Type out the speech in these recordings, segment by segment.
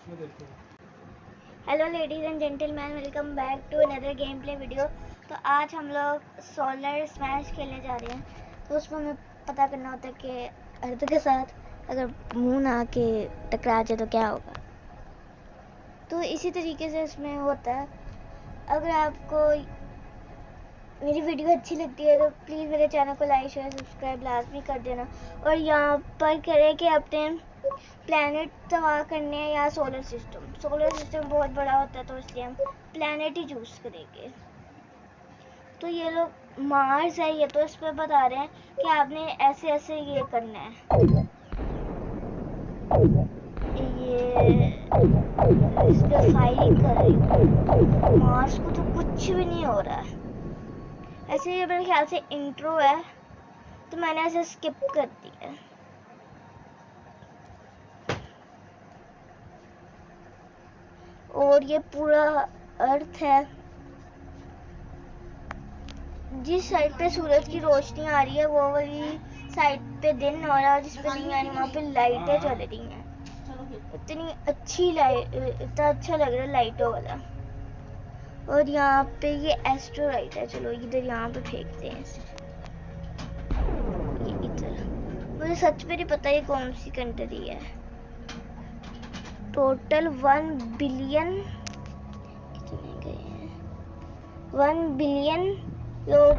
Hello ladies and gentleman, welcome back to another game play video. तो आज हम लोग सोलर स्मैश खेलने जा रहे हैं। तो उसमें हमें पता करना होता है कि अर्थ के साथ अगर मून आके टकरा जाए तो क्या होगा। तो इसी तरीके से इसमें होता है। अगर आपको मेरी वीडियो अच्छी लगती है तो प्लीज़ मेरे चैनल को लाइक शेयर सब्सक्राइब लाजमी कर देना। और यहाँ पर करें कि अपने प्लैनेट तबाह करने हैं या सोलर सिस्टम बहुत बड़ा होता है, तो इसलिए हम प्लैनेट ही चूज़ करेंगे। तो ये लोग मार्स है, ये तो इस पर बता रहे हैं कि आपने ऐसे ऐसे ये करना है। ये इस पर फायरिंग कर रही हूँ। मार्स को तो कुछ भी नहीं हो रहा है। ऐसे ये मेरे ख्याल से इंट्रो है तो मैंने ऐसे स्किप कर दिया। और ये पूरा अर्थ है। जिस साइड पे सूरज की रोशनी आ रही है वो वाली साइड पे दिन हो रहा है, जिस पे नहीं आ रही वहाँ पे लाइटें चल रही हैं। इतनी अच्छी लाइट, इतना अच्छा लग रहा है लाइटों वाला। और यहाँ पे ये एस्ट्रॉइड है। चलो इधर यहाँ पे फेंकते हैं इसे। ये इधर मुझे सच में नहीं पता ये कौन सी कंट्री है। टोटल 1 बिलियन कितने गए हैं? 1 बिलियन लोग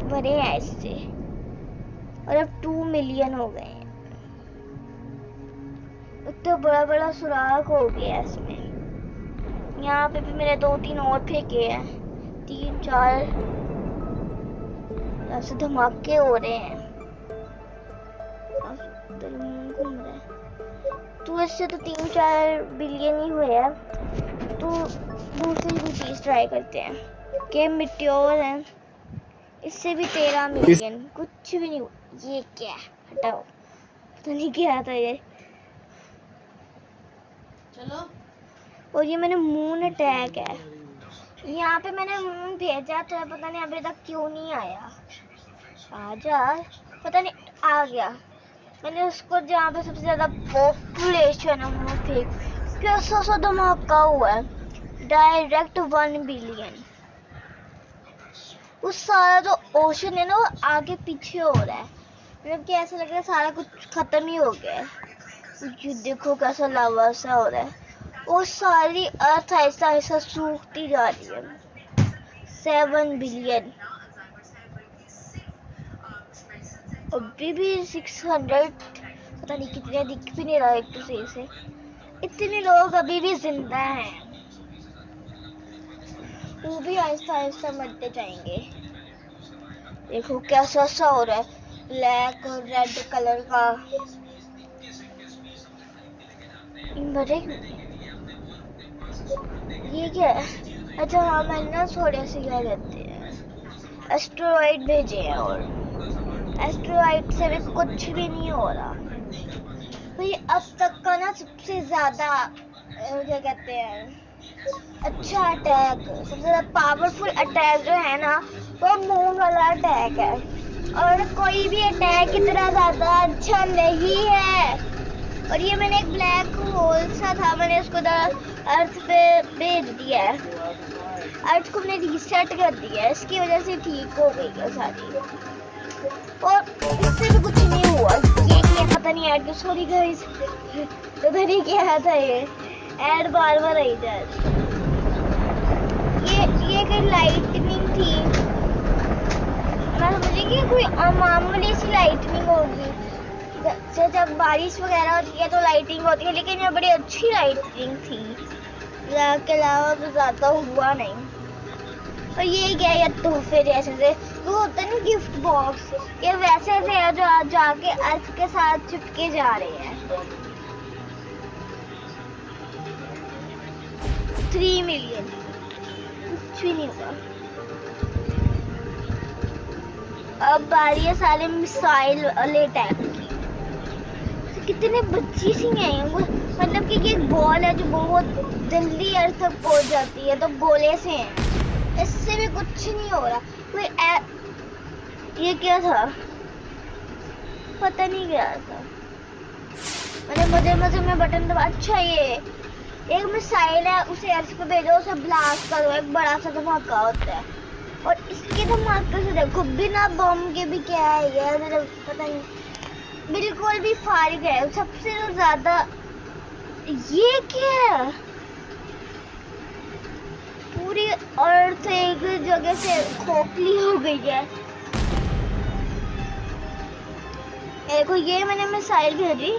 भरे हैं इससे और अब 2 मिलियन हो गए हैं। इतना बड़ा बड़ा सुराग हो गया इसमें। यहाँ पे भी मेरे 2-3 और फेंके हैं, 3-4 ऐसे धमाके हो रहे हैं। घूम रहा है तो इससे तो 3-4 बिलियन ही हुए हैं। तो दूसरी भी चीज ट्राई करते हैं कि मिट्योर है, इससे भी 13 मिलियन। कुछ भी नहीं हुआ। ये क्या है? हटाओ, पता नहीं क्या था ये। चलो। और ये मैंने मून अटैक है। यहाँ पे मैंने मून भेजा तो पता नहीं अभी तक क्यों नहीं आया। आजा, पता नहीं आ गया। मैंने उसको जहाँ पे सबसे ज्यादा पॉपुलेशन है वहाँ पे कैसा सा धमाका हुआ है। Direct 1 billion. उस सारा जो ओशन है ना वो आगे पीछे हो रहा है। मतलब कि ऐसा लग रहा है सारा कुछ खत्म ही हो गया है। ये देखो कैसा लावा सा हो रहा है। वो सारी अर्थ ऐसा ऐसा सूखती जा रही है। 7 बिलियन। अभी भी 600 पता नहीं कितने, दिख भी नहीं रहा एक तो सही से। इतने लोग अभी भी जिंदा हैं, वो भी आहिस्ता आहिस्ता मरते जाएंगे। देखो कैसा सा हो रहा है, ब्लैक और रेड कलर का। ये क्या है? अच्छा हाँ, मैंने ना थोड़े से क्या कहते हैं एस्ट्रॉइड भेजे हैं और एस्ट्रॉइड से भी कुछ भी नहीं हो रहा। तो ये अब तक का ना सबसे ज्यादा क्या कहते हैं अच्छा अटैक, सबसे ज्यादा पावरफुल अटैक जो है ना वो मून वाला अटैक है। और कोई भी अटैक इतना ज्यादा अच्छा नहीं है। और ये मैंने एक ब्लैक होल सा था, मैंने उसको अर्थ पे भेज दिया है। अर्थ को मैंने रीसेट कर दिया है, इसकी वजह से ठीक हो गई है सारी। और इससे भी कुछ नहीं हुआ। ये पता नहीं ऐड, सॉरी गाइस, पता नहीं क्या था ये ऐड बार बार आई जा रही। ये कोई लाइटनिंग थी, मैं समझी कि कोई मामूली सी लाइटनिंग होगी। जब बारिश वगैरह होती है तो लाइटिंग होती है, लेकिन ये बड़ी अच्छी लाइटिंग थी। के अलावा तो ज्यादा हुआ नहीं। और ये क्या है, तोहफे जैसे से वो होता है ना गिफ्ट बॉक्स, ये वैसे ऐसे है जो आज जाके अर्थ के साथ चिपके जा रहे हैं। 3 मिलियन, कुछ भी नहीं हुआ। अब बारी है सारे मिसाइल वाले टाइप की। तो कितने बच्ची सी हैं वो, मतलब कि ये बॉल है जो बहुत जल्दी अर्थ तक पहुंच जाती है, तो गोले से हैं। इससे भी कुछ नहीं हो रहा। कोई ये क्या था, पता नहीं क्या था। मैंने मजे मजे में बटन दबा। अच्छा ये एक मिसाइल है उसे अर्थ पे भेजो, उसे ब्लास्ट करो, एक बड़ा सा धमाका होता है। और इसके धमाके से देखो बिना बम के भी क्या है यार, मतलब पता नहीं, बिल्कुल भी फारिग है। सबसे ज्यादा ये क्या है, पूरी अर्थ एक जगह से खोखली हो गई है। देखो ये मैंने मिसाइल भेजी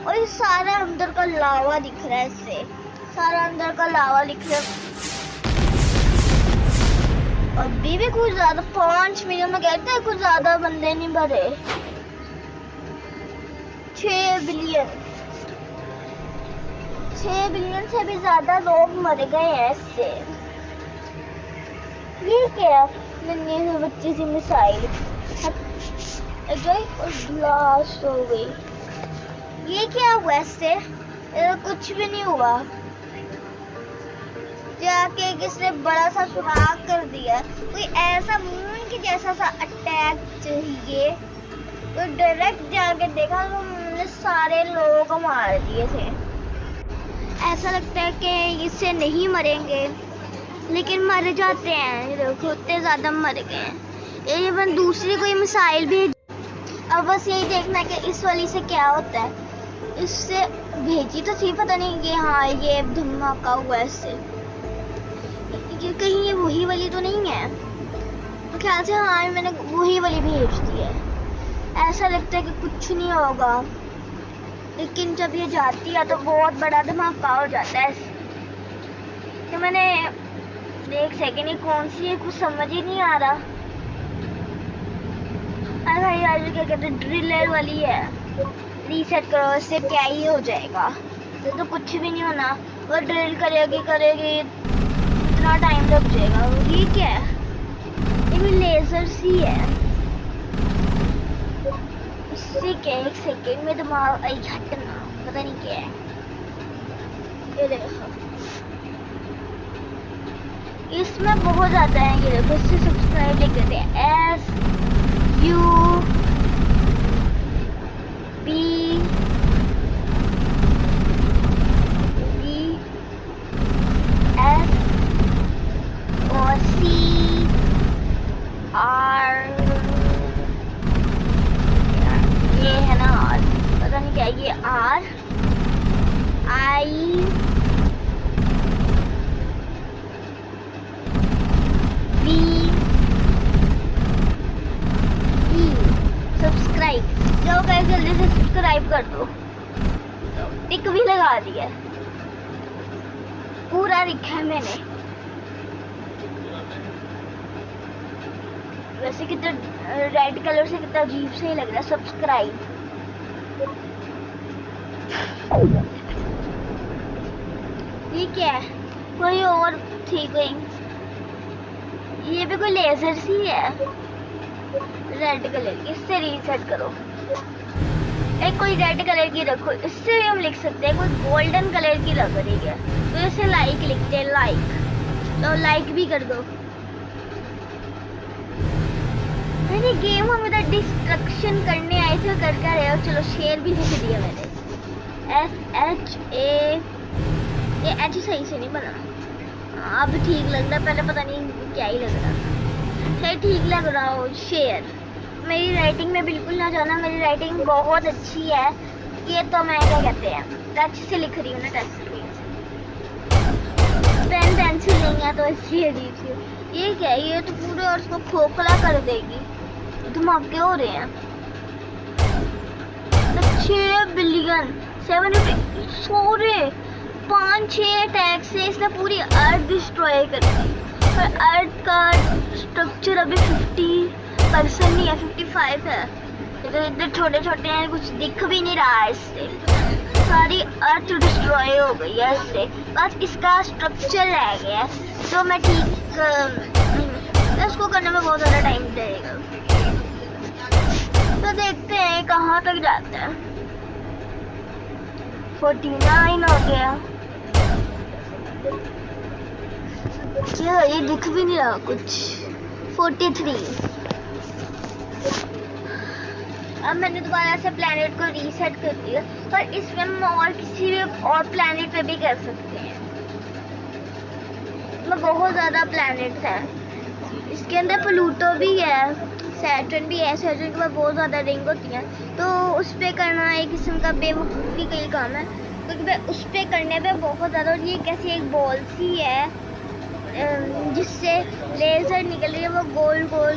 और ये सारा अंदर का लावा दिख रहा है, इससे सारा अंदर का लावा दिख रहा है। अभी भी कुछ ज्यादा 5 मिलियन में कहते हैं, कुछ ज्यादा बंदे नहीं भरे। 6 बिलियन से भी ज्यादा लोग मर गए हैं इससे। ये क्या नन्ही से बच्ची सी मिसाइल और ब्लास्ट हो गई। ये क्या हुआ इससे? कुछ भी नहीं हुआ, जाके किसने बड़ा सा सुराख कर दिया। कोई ऐसा मून के जैसा सा अटैक चाहिए, तो डायरेक्ट जाके देखा तो उन्होंने सारे लोगों को मार दिए थे। ऐसा लगता है कि इससे नहीं मरेंगे, लेकिन मर जाते हैं। देखो इतने ज्यादा मर गए हैं। ये बन दूसरी कोई मिसाइल भेज। अब बस यही देखना है कि इस वाली से क्या होता है। इससे भेजी तो थी, पता नहीं कि हाँ ये धमाका हुआ है इससे। कहीं ये वही वाली तो नहीं है? ख्याल से हाँ मैंने वही वाली भेज दी है। ऐसा लगता है कि कुछ नहीं होगा, लेकिन जब ये जाती है तो बहुत बड़ा धमाका हो जाता है। तो मैंने एक सेकेंड, ये कौन सी है कुछ समझ ही नहीं आ रहा। अरे यार क्या कहते हैं, ड्रिलर वाली है। रीसेट करो, इससे क्या ही हो जाएगा, तो कुछ भी नहीं होना। वो ड्रिल करेगी इतना टाइम लग जाएगा। ये क्या है? ये भी लेजर सी है। इससे क्या, एक सेकेंड में दिमाग हटना, पता नहीं क्या है। ये देखो इसमें बहुत ज्यादा है। ये देखो इससे सब्सक्राइब लिख देते हैं SUBBS और CR, ये है ना R, पता नहीं क्या ये RIVE सब्सक्राइब। जाओ गाइस जल्दी से सब्सक्राइब कर दो। टिक भी लगा दिया, पूरा लिखा है मैंने। वैसे कितना रेड कलर से कितना अजीब से ही लग रहा है सब्सक्राइब। ये क्या है? कोई और थी कोई, ये भी कोई लेजर सी है रेड कलर की। इससे रीसेट करो। एक कोई रेड कलर की रखो, इससे भी हम लिख सकते हैं। कोई गोल्डन कलर की लग रही है तो इसे लाइक लिखते हैं, लाइक। तो लाइक भी कर दो। मैंने गेम हमें तो डिस्ट्रक्शन करने आए थे, कर रहे हो। चलो शेयर भी लिख दिया मैंने, SHA। ये H सही से नहीं बना, अब ठीक लग रहा, पहले पता नहीं क्या ही लग रहा था। ठीक लग रहा हो शेयर। मेरी राइटिंग में बिल्कुल ना जाना, मेरी राइटिंग बहुत अच्छी है। ये तो मैं क्या कहते हैं, टच से लिख रही हूँ ना, टच से। पेन पेंसिल नहीं है तो इसलिए अजीब सी। ये क्या है? ये तो पूरे और उसको खोखला कर देगी। धमाके हो रहे हैं। 6 बिलियन 5-6 अटैक से इसने पूरी अर्थ डिस्ट्रॉय कर दी। पर अर्थ का स्ट्रक्चर अभी 50% नहीं है, 55 है। इतने छोटे छोटे हैं, कुछ दिख भी नहीं रहा है इससे। सारी अर्थ डिस्ट्रॉय हो गई है इससे, बस इसका स्ट्रक्चर रह गया है। तो मैं ठीक इसको करने में बहुत ज़्यादा टाइम लगेगा। तो देखते हैं कहाँ तक जाता है। 49 हो गया। क्या ये दिख भी नहीं रहा कुछ। 43 अब मैंने दोबारा से प्लैनेट को रीसेट कर दिया और इसमें हम और किसी भी और प्लैनेट पे भी कर सकते हैं। इसमें बहुत ज़्यादा प्लैनेट्स हैं। इसके अंदर प्लूटो भी है, सैटर्न भी है। सैटर्न के पास बहुत ज़्यादा रिंग होती हैं, तो उस पर करना एक किस्म का बेवकूफ़ी का ही काम है, क्योंकि उस पर करने पे बहुत ज़्यादा। और ये कैसी एक बॉल सी है जिससे लेज़र निकल रही है, वो गोल गोल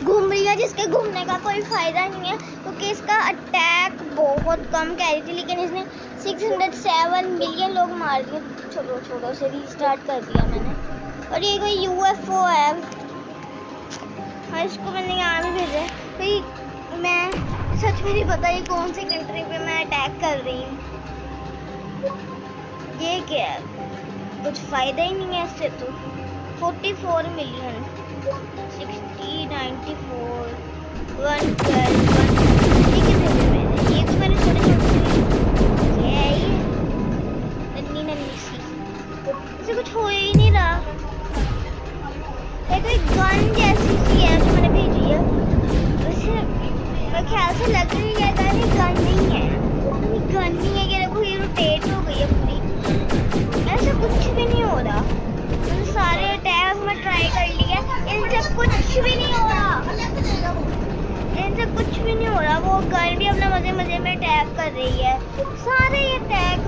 घूम रही है, जिसके घूमने का कोई फ़ायदा नहीं है, क्योंकि इसका अटैक बहुत कम कैरी थी, लेकिन इसने 607 मिलियन लोग मार दिए। छोटो से रीस्टार्ट कर दिया मैंने। और ये कोई UFO है, और इसको मैंने यहाँ भी भेजा। तो मैं सच में नहीं पता ये कौन सी कंट्री पे मैं अटैक कर रही हूँ। ये क्या है, कुछ फ़ायदा ही नहीं है इससे। तो 44 मिलियन 60 94 112 ये कितने मैंने, ये तो मैंने छोटे नन्ही सी, इससे कुछ हो ही नहीं रहा। कोई गन जैसी सी है जो मैंने भेजी है, वैसे मेरे ख्याल से लग रही है कि ये गन नहीं है। गन नहीं है, ये देखो ये रोटेट हो गई है पूरी। ऐसा कुछ भी नहीं हो रहा। मैंने सारे अटैक में ट्राई कर लिया, इनसे कुछ भी नहीं हो रहा। इनसे कुछ भी नहीं हो रहा। वो गन भी अपना मजे मजे में अटैक कर रही है। सारे अटैक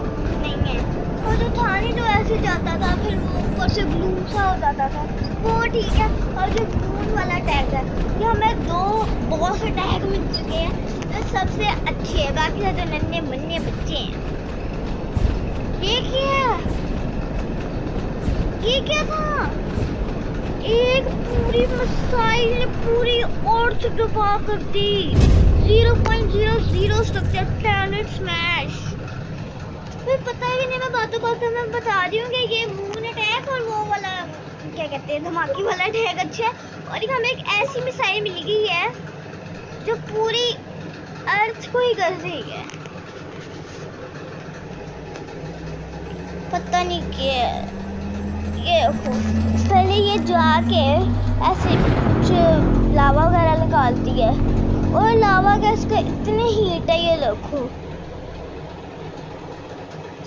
नहीं है। और जो था नहीं जो ऐसे जाता था, फिर वो ऊपर से ब्लू सा हो जाता था, वो ठीक है। और जो ब्लू वाला अटैक है, ये हमें 2 बॉस अटैक मिल चुके हैं, जो सबसे अच्छे है। बाकी जो नन्हे मुन्ने बच्चे हैं। ये क्या था? एक पूरी मिसाइल ने पूरी अर्थ तबाह कर दी। 0.00 स्ट्रक्चर प्लैनेट स्मैश। फिर पता ही नहीं, मैं बातों में बता रही हूँ कि ये मून अटैक और वो वाला क्या कहते हैं, धमाके वाला अटैक अच्छा है। और हमें एक ऐसी मिसाइल मिल गई है जो पूरी अर्थ को ही कर रही है। पता नहीं क्या है। ये देखो, पहले ये जाके ऐसे कुछ लावा वगैरह निकालती है, और लावा गैस का इतने हीट है। ये देखो,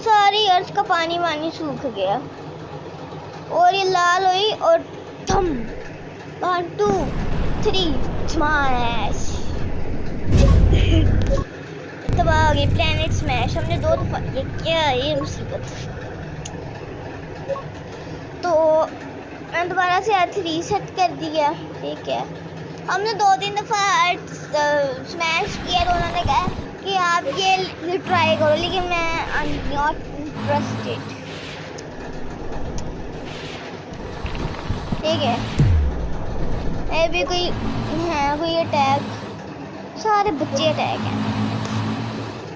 सारी अर्थ का पानी सूख गया, और ये लाल हुई और थम 1 2 3 स्मैश तबाह हो गई। प्लैनेट स्मैश हमने 2 दफा। ये क्या है, ये मुसीबत। तो मैंने दोबारा से अर्थ रीसेट कर दिया। ठीक है, हमने 2-3 दफा अर्थ स्मैश किया, तो उन्होंने कहा कि आप ये ट्राई करो, लेकिन मैं आई एम नॉट इंटरेस्टेड। ठीक है, ये भी कोई है, कोई अटैक। सारे बच्चे अटैक हैं।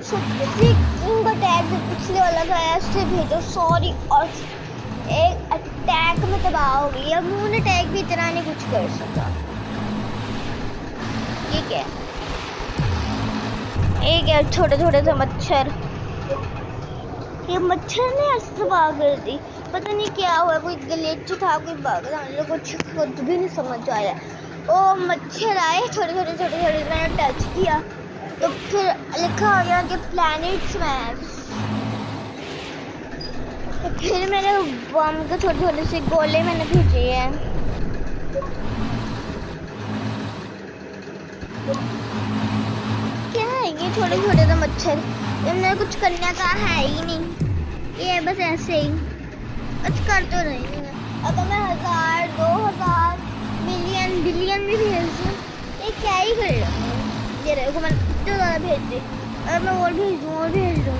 उनका अटैक जो पिछले वाला का है, उससे भेजो। सॉरी, और एक अटैक में तबाह हो गई। अब मून अटैक भी इतना नहीं कुछ कर सका। ये क्या है? एक है छोटे से मच्छर। ये मच्छर ने ऐसे तबाह कर दी। पता नहीं क्या हुआ, कोई ग्लिच था, कोई बग था, मुझे कुछ खुद भी नहीं समझ आया। वो मच्छर आए छोटे मैंने टच किया तो फिर लिखा हो गया कि प्लैनेट स्मैश। तो फिर मैंने बम के छोटे से गोले मैंने भेजे हैं। क्या है ये छोटे से मच्छर? इनमें कुछ करने का है ही नहीं, ये बस ऐसे ही कुछ कर तो नहीं है। अगर मैं 1000 2000 मिलियन बिलियन भी भेज दूँ, ये क्या ही कर रहा हूँ। ये देखो, मैं इतना ज़्यादा भेज दी। अगर मैं और भेज दूँ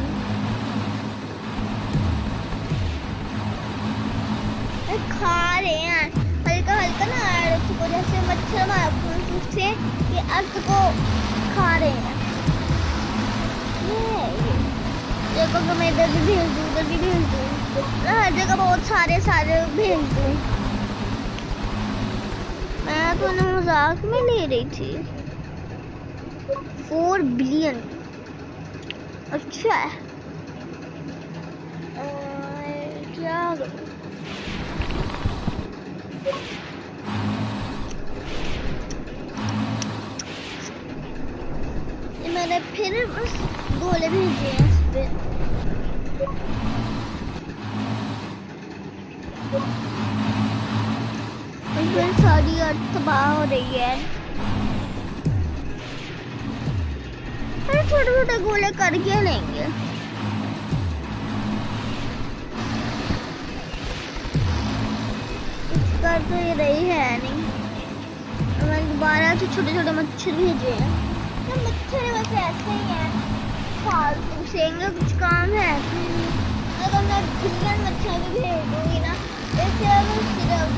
खा रहे हैं हल्का ना अर्थ को, जैसे मच्छर हमारा से ये अर्थ को खा रहे हैं। ये देखो, मैं इधर भी भेज दूँ, उधर भी भेज दूँ, हर जगह बहुत सारे भेज दूँ। मैं तो उन्हें मजाक में ले रही थी। 4 बिलियन अच्छा है। क्या उन्होंने फिर बस गोले भेजे हैं इस पे। फिर सारी अर्थ तबाह हो रही है। अरे छोटे छोटे गोले कर क्या लेंगे? कर तो ये रही है नहीं। मैंने दोबारा से छोटे छोटे मच्छर भेजे हैं। तो मच्छर बस ऐसे ही हैं, फालतू से इनका कुछ काम है। अगर मैं बिलियन मच्छर भी भेज दूंगी ना, जैसे सिर्फ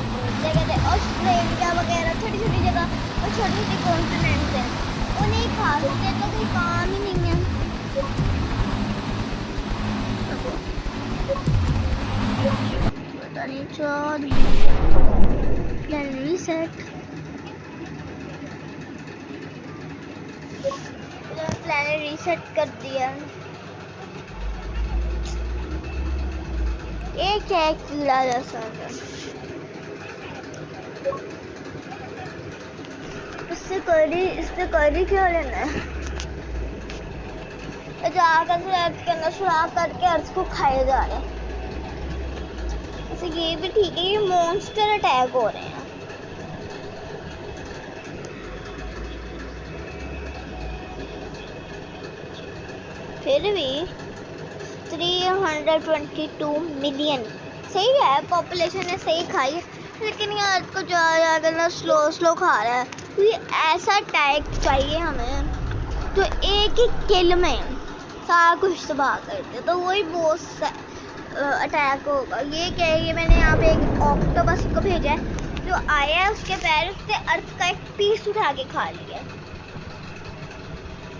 क्या कहते हैं ऑस्ट्रेलिया वगैरह छोटी छोटी जगह और छोटे छोटे कॉन्टिनेंट हैं, उन्हें खा सकते हैं, तो कोई काम ही नहीं है। पता नहीं चौर रीसेट प्लान रीसेट कर दिया। एक है कीड़ा जैसा, इससे करी क्या लेना है? जाकर से अर्थ के अंदर सुराख करके अर्थ को खाए जा रहे हैं। ये भी ठीक है, ये मॉन्स्टर अटैक हो रहे हैं। फिर भी 322 मिलियन सही है, पॉपुलेशन ने सही खाई, लेकिन ये अर्थ को ज़्यादा स्लो खा रहा है। तो ये ऐसा अटैक चाहिए हमें तो एक ही किल में सारा कुछ तबाह कर दे, तो वही बॉस अटैक होगा। ये क्या है, ये मैंने यहाँ पे एक ऑक्टोपस को भेजा है, जो आया है उसके पैर उससे अर्थ का एक पीस उठा के खा लिया।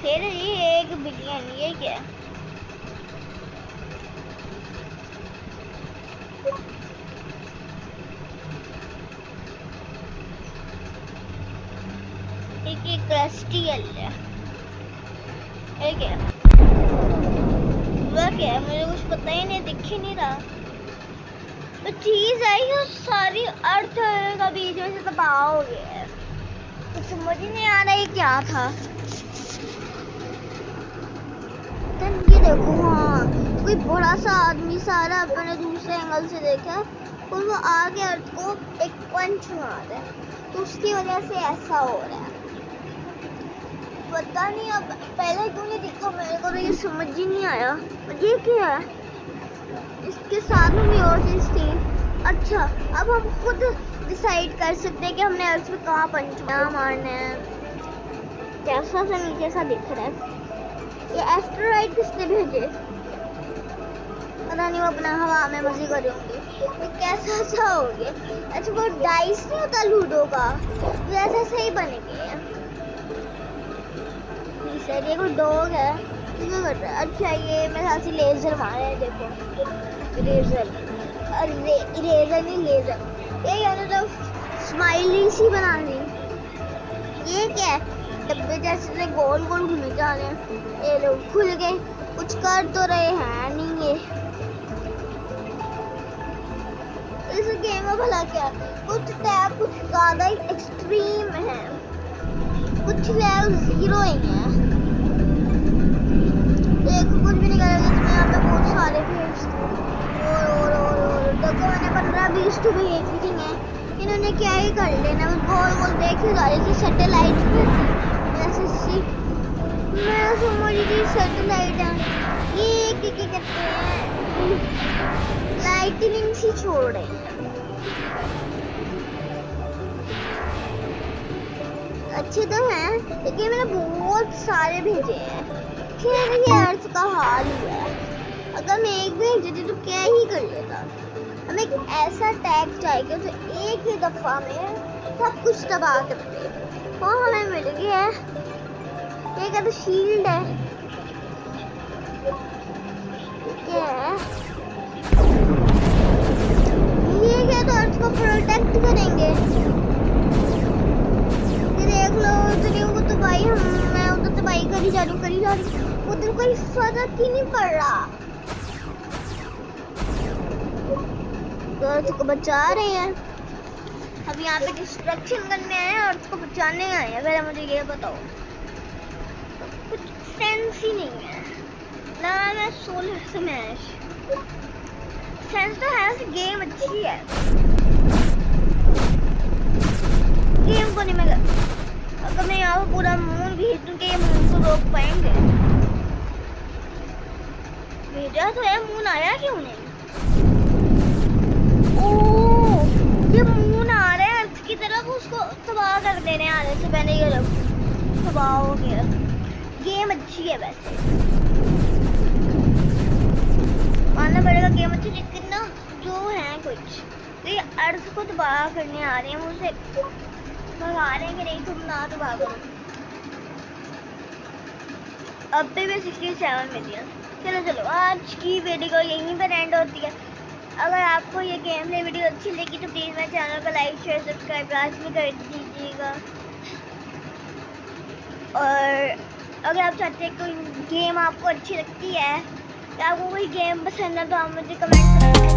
फिर ये 1 बिलियन, ये क्या है? एक क्रस्टियल है, ये क्या है? वह क्या है? मुझे कुछ पता ही नहीं, दिख ही नहीं रहा। तो चीज आई है सारी अर्थ का बीच में से तबाह हो गया है, तो समझ ही नहीं आ रहा ये क्या था। ये देखो, हाँ कोई बड़ा सा आदमी सारा अपने दूसरे एंगल से देखा और वो आगे अर्थ को एक पंच मार रहा है, तो उसकी वजह से ऐसा हो रहा है। पता नहीं अब पहले क्यों नहीं दिखा मेरे को, तो ये समझ ही नहीं आया। ये क्या है? इसके साथ में भी और चीज थी। अच्छा, अब हम खुद डिसाइड कर सकते हैं कि हमने अर्थ में कहाँ पंच मारना है। कैसा सा नीचे सा दिख रहा है। ये एस्टेरॉइड किसने भेजे? पता नहीं, वो अपना हवा में मजे कर होंगे। ये कैसा सा हो गया? अच्छा, वो डाइस नहीं होता लूडो का, ये ऐसा सही बनेंगे। ये कोई डॉग है, क्या कर रहा है? अच्छा, ये मेरे ख्याल से लेजर मारे हैं। देखो इरेजर, अरे इरेजर नहीं लेजर। ये यार तो स्माइली सी बना दी। ये क्या है? डब्बे जैसे से गोल गोल घूमे जा रहे हैं। ये लोग खुल गए, कुछ कर तो रहे हैं नहीं। ये इस गेम में भला क्या, कुछ टैब कुछ ज्यादा ही एक्सट्रीम है, कुछ लेवल 0 ही है। देखो कुछ भी नहीं कर रहा, इसमें यहाँ पे बहुत सारे भेज और देखो मैंने 15-20 तो भेज भी दिए हैं। इन्होंने क्या ही कर लेना, बस गोल गोल देखे जा रही थी। सैटेलाइट जैसे मैं समझ रही सैटेलाइट है। ये क्या कहते हैं, लाइटनिंग सी छोड़ रही है। अच्छे तो हैं, लेकिन मैंने बहुत सारे भेजे हैं। फिर ये अर्थ का हाल हुआ है। अगर मैं एक भेज देती तो क्या ही कर लेता। हमें एक ऐसा टैग चाहिए तो एक ही दफा में सब कुछ तबाह कर दे। वो हमें मिल गया है। ये क्या, तो शील्ड है। क्या है ये? क्या तो अर्थ को प्रोटेक्ट करेंगे। ये देख लो, उधर को तबाही, मैं उधर तबाही करी जा रही, उधर कोई फर्क ही नहीं पड़ रहा। तो अर्थ को बचा रहे हैं। अब यहाँ पे डिस्ट्रक्शन करने आए हैं, अर्थ को बचाने आए हैं। पहले मुझे ये बताओ, कुछ सेंस ही नहीं है ना मैं सोलर स्मैश सेंस तो है गेम अच्छी है गेम को नहीं मैं अगर मैं यहाँ पूरा मून भेज दूँ कि ये मून को रोक पाएंगे भेजा तो है मून आया क्यों नहीं ओह ये मून आ रहा है अर्थ की तरफ उसको तबाह कर देने आने से पहले ये तबाह हो गया गेम अच्छी है वैसे मानना पड़ेगा गेम अच्छी लेकिन ना जो है कुछ तो ये अर्थ को तबाह करने आ रहे हैं मुझसे भगा रहे हैं कि नहीं तुम ना तबाह करो अब भी 67 मिलियन चलो आज की वीडियो यहीं पर एंड होती है अगर आपको ये गेम प्ले वीडियो अच्छी लगी तो प्लीज़ मेरे चैनल को लाइक शेयर सब्सक्राइब लाजमी कर दीजिएगा और अगर आप चाहते हैं कोई गेम आपको अच्छी लगती है या आपको कोई गेम पसंद है तो आप मुझे कमेंट करें